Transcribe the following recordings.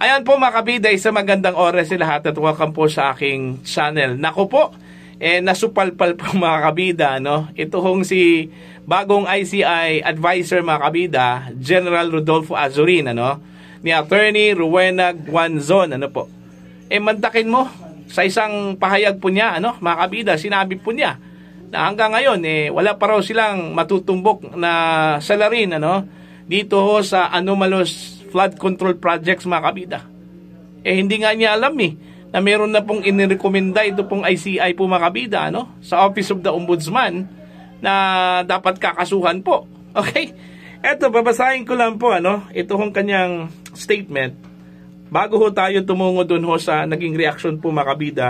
Ayan po mga kabida, isang magandang oras sa lahat at welcome po sa aking channel. Naku po, nasupalpal po mga kabida, no? Ito hong si bagong ICI advisor mga kabida, General Rodolfo Azurin, ano? Ni Attorney Rowena Guanzon, ano po? Mantakin mo, sa isang pahayag po niya, ano? Mga kabida, sinabi po niya na hanggang ngayon, wala pa raw silang matutumbok na salarin, ano? Dito ho sa anomalous flood control projects mga kabida. Hindi nga niya alam na meron na pong inirekomenda ito pong ICI po mga kabida, ano? Sa Office of the Ombudsman na dapat kakasuhan po. Okay? Eto, babasahin ko lang po, ano? Ito hong kanyang statement. Bago ho tayo tumungo dun ho sa naging reaction po mga kabida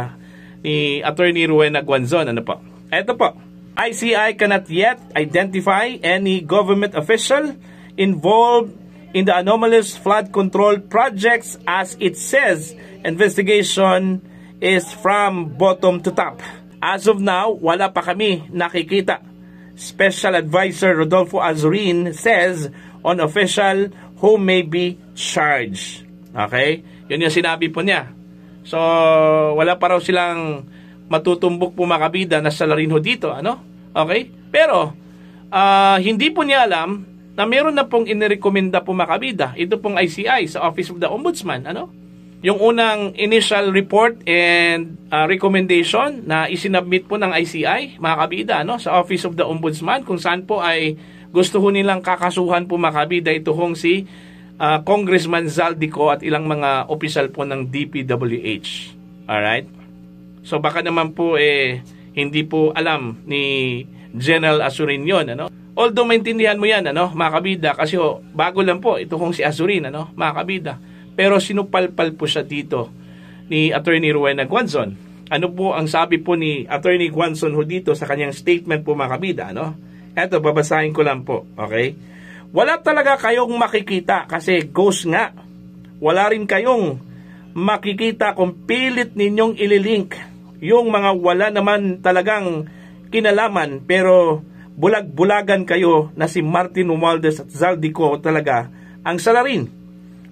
ni Attorney Rowena Guanzon, ano po? Eto po. ICI cannot yet identify any government official involved in the anomalous flood control projects. As it says, investigation is from bottom to top. As of now, wala pa kami nakikita. Special Advisor Rodolfo Azurin says on official who may be charged. Okay? Yun yung sinabi po niya. So, wala pa raw silang matutumbok po mga kabida na salarin ho dito. Ano? Okay? Pero, hindi po niya alam na meron na pong inirekomenda po mga kabida. Ito pong ICI sa Office of the Ombudsman. Ano? Yung unang initial report and recommendation na isinabmit po ng ICI, mga kabida, ano? Sa Office of the Ombudsman, kung saan po ay gusto ho nilang kakasuhan po mga kabida ito hong si Congressman Zaldico at ilang mga opisyal po ng DPWH. Alright? So baka naman po hindi po alam ni General Azurin yun, ano? Although maintindihan mo yan, ano, mga kabida, kasi bago lang po ito kong si Azurin, ano, mga kabida. Pero sinupalpal po siya dito ni Attorney Rowena Guanzon. Ano po ang sabi po ni Attorney Guanzon ho dito sa kanyang statement po mga kabida, ano? Eto, babasahin ko lang po, okay? Wala talaga kayong makikita kasi ghost nga. Wala rin kayong makikita kung pilit ninyong ililink yung mga wala naman talagang kinalaman pero bulag-bulagan kayo na si Martin Romualdez at Zaldico talaga ang salarin.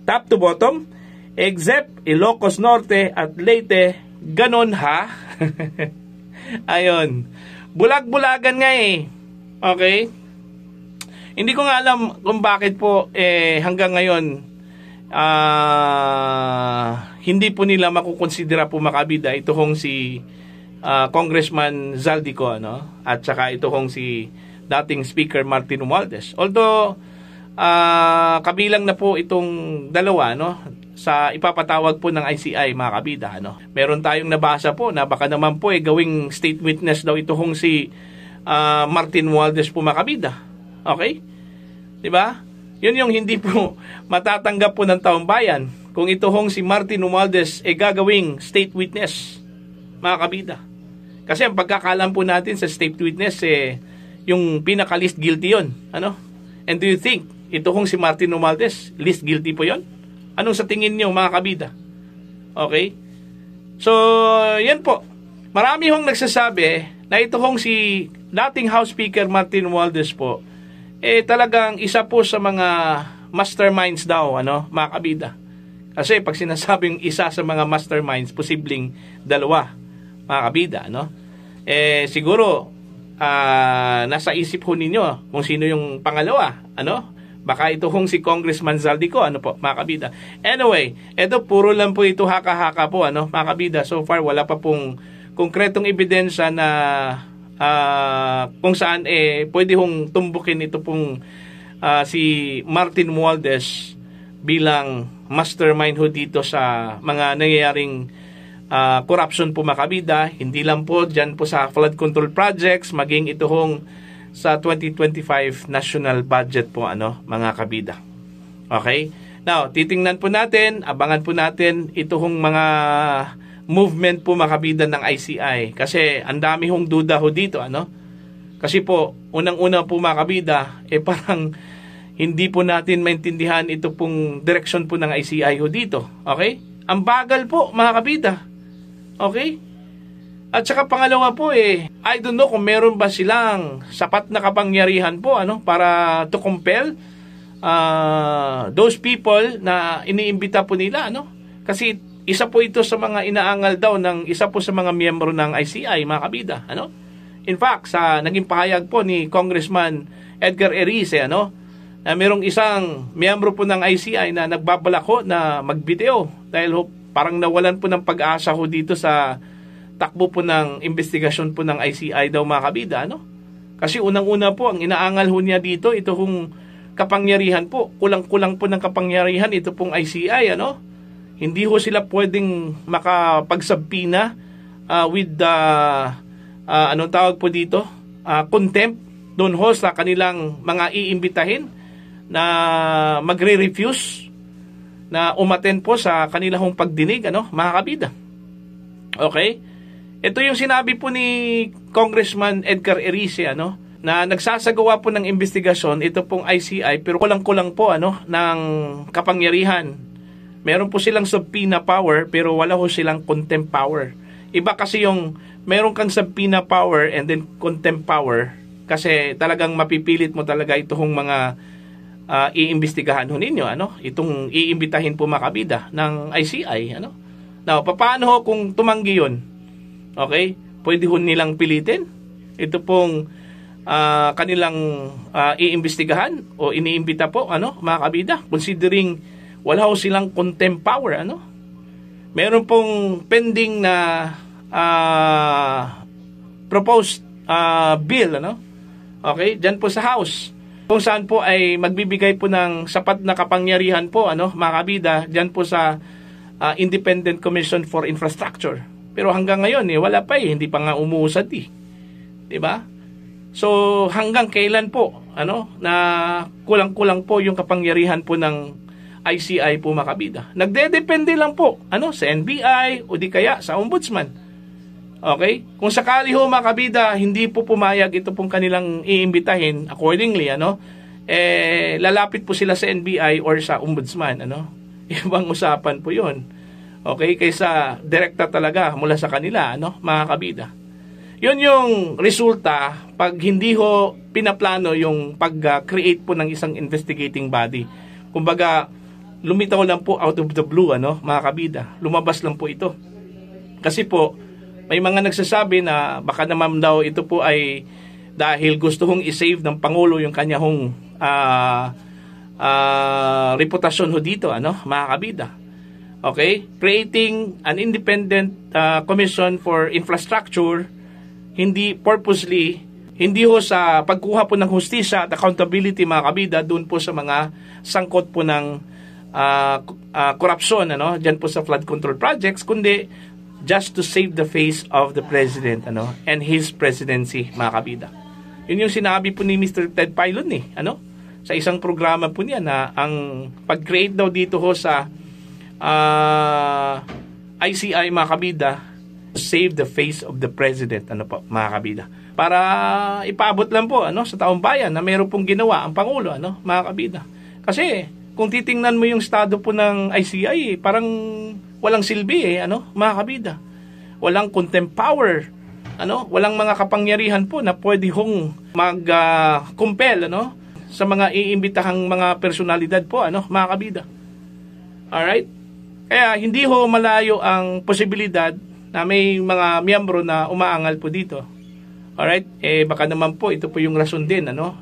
Top to bottom, except Ilocos Norte at Leyte, ganon ha? Ayon. Bulag-bulagan nga Okay? Hindi ko nga alam kung bakit po hanggang ngayon hindi po nila makukonsidera po makabida ito hong si Congressman Zaldico, ano? At saka ito hong si dating Speaker Martin Romualdez. Although kabilang na po itong dalawa, no, sa ipapatawag po ng ICI mga kabida, ano. Meron tayong nabasa po na baka naman po gawing state witness daw ito hong si Martin Romualdez po mga kabida. Okay? 'Di ba? Yun yung hindi po matatanggap po ng taong bayan kung ito hong si Martin Romualdez gagawing state witness mga kabida. Kasi ang pagkakalam po natin sa state witness yung pinaka-least guilty yon, ano? And do you think ito kung si Martin Romualdez least guilty po yon? Anong sa tingin niyo mga kabida? Okay? So, yan po. Marami hong nagsasabi na ito hong si dating House Speaker Martin Romualdez po talagang isa po sa mga masterminds daw, ano, mga kabida. Kasi pag sinasabing isa sa mga masterminds, posibleng dalawa, mga kabida, no? Siguro nasa isip ho ninyo kung sino yung pangalawa, ano? Baka ito hong si Congressman Zaldico, ano po, mga kabida. Anyway, ito puro lang po ito haka-haka po, ano, mga kabida. So far wala pa pong konkretong ebidensya na kung saan pwede hong tumbukin ito pong si Martin Romualdez bilang mastermind ho dito sa mga nangyayaring corruption po mga kabida. Hindi lang po dyan po sa flood control projects, maging ito hong sa 2025 national budget po, ano, mga kabida. Okay? Now, titingnan po natin, abangan po natin ito hong mga movement po mga kabida ng ICI. Kasi ang dami hong duda ho dito, ano? Kasi po, unang-una po mga kabida, parang hindi po natin maintindihan ito pong direksyon po ng ICI ho dito. Okay? Ang bagal po mga kabida. Okay? At saka pangalawa po I don't know kung meron ba silang sapat na kapangyarihan po, ano, para to compel those people na iniimbita po nila, ano? Kasi isa po ito sa mga inaangal daw ng isa po sa mga miyembro ng ICI, mga kabida, ano? In fact, sa naging pahayag po ni Congressman Edgar Erice, ano, na merong isang miyembro po ng ICI na nagbabalak ho na mag-video dahil ho, parang nawalan po ng pag-asa ho dito sa takbo po ng investigasyon po ng ICI daw, mga kabida, ano? Kasi unang-una po, ang inaangal ho niya dito, ito hong kapangyarihan po, kulang-kulang po ng kapangyarihan ito pong ICI, ano? Hindi ho sila pwedeng makapagsabpina with the anong tawag po dito? Contempt doon ho sa kanilang mga iimbitahin na magre-refuse na umaten po sa kanilang pagdinig, ano, mga kabida. Okay? Ito yung sinabi po ni Congressman Edgar Erice, ano, na nagsasagawa po ng investigasyon ito pong ICI pero kulang-kulang po, ano, ng kapangyarihan. Meron po silang subpoena power pero wala ho silang contempt power. Iba kasi yung meron kang subpoena power and then contempt power kasi talagang mapipilit mo talaga itong mga iimbestigahan ho ninyo, ano? Itong iimbitahin po, mga kabida ng ICI, ano? Now, paano ho kung tumanggi yun? Okay? Pwede ho nilang pilitin ito pong kanilang iimbestigahan o iniimbita po, ano, mga kabida, considering wala ho silang contempt power, ano? Meron pong pending na proposed bill, ano? Okay, diyan po sa House, kung saan po ay magbibigay po ng sapat na kapangyarihan po, ano, mga kabida, diyan po sa Independent Commission for Infrastructure. Pero hanggang ngayon wala pa hindi pa nga umuusad 'di ba? So hanggang kailan po, ano, na kulang-kulang po yung kapangyarihan po ng ICI po, mga kabida. Nagdedepende lang po, ano, sa NBI o di kaya sa Ombudsman. Okay? Kung sakali ho, mga kabida, hindi po pumayag ito pong kanilang iimbitahin accordingly, ano, lalapit po sila sa NBI or sa Ombudsman, ano. Ibang usapan po 'yon. Okay? Kaysa direkta talaga mula sa kanila, ano, mga kabida. 'Yun yung resulta pag hindi ho pinaplano yung pag-create po ng isang investigating body. Kumbaga, lumitaw lang po out of the blue, ano, mga kabida. Lumabas lang po ito. Kasi po, may mga nagsasabi na baka naman daw ito po ay dahil gusto hong isave ng Pangulo yung kanya hong reputasyon ho dito, ano, mga kabida. Okay? Creating an independent commission for infrastructure, hindi purposely, hindi ho sa pagkuha po ng hustisya at accountability, mga kabida, doon po sa mga sangkot po ng korupsyon, ano, dyan po sa flood control projects, kundi just to save the face of the president, ano, and his presidency, mga kabida. Yun yung sinabi po ni Mr. Ted Filon, ano, sa isang programa po niya na ang pag-create daw dito ho sa ICI, mga kabida, save the face of the president, ano po, mga kabida. Para ipaabot lang po, ano, sa taong bayan na mayroon pong ginawa ang Pangulo, ano, mga kabida. Kasi kung titingnan mo yung estado po ng ICI, parang walang silbi, ano, mga kabida. Walang contempt power, ano, walang mga kapangyarihan po na pwede hong mag-compel, ano, sa mga iimbitahang mga personalidad po, ano, mga kabida. Alright? Kaya hindi ho malayo ang posibilidad na may mga miyembro na umaangal po dito. Alright? Baka naman po ito po yung rason din, ano,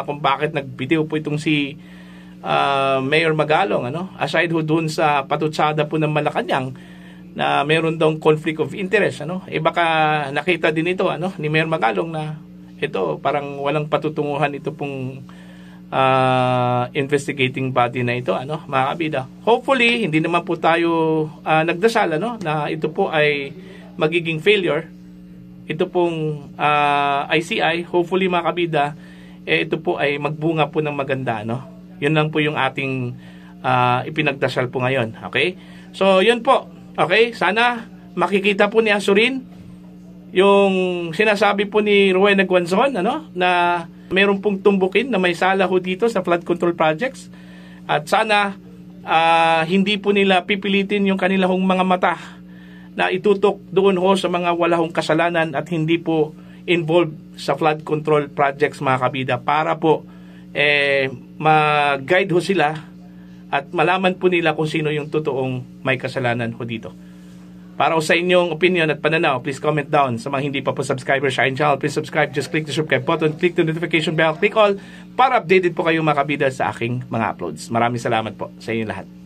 kung bakit nag-video po itong si Mayor Magalong, ano, aside ho doon sa patutsada po ng Malacanang na meron daw conflict of interest, ano, baka nakita din ito, ano, ni Mayor Magalong na ito parang walang patutunguhan ito pong investigating body na ito, ano, mga kabida. Hopefully hindi naman po tayo nagdasal, ano, na ito po ay magiging failure, ito pong ICI. Hopefully, mga kabida, ito po ay magbunga po ng maganda, no. Yun lang po yung ating ipinagdasal po ngayon. Okay? So, yun po. Okay? Sana makikita po ni Azurin yung sinasabi po ni Rowena Guanzon, ano, na meron pong tumbukin na may sala ho dito sa flood control projects. At sana hindi po nila pipilitin yung kanilang mga mata na itutok doon ho sa mga wala hong kasalanan at hindi po involved sa flood control projects, mga kabida, para po mag-guide ho sila at malaman po nila kung sino yung totoong may kasalanan ho dito. Para sa inyong opinion at pananaw, please comment down. Sa mga hindi pa po subscriber sa aking channel, please subscribe. Just click the subscribe button, click the notification bell, click all para updated po kayo mga kabida sa aking mga uploads. Maraming salamat po sa inyo lahat.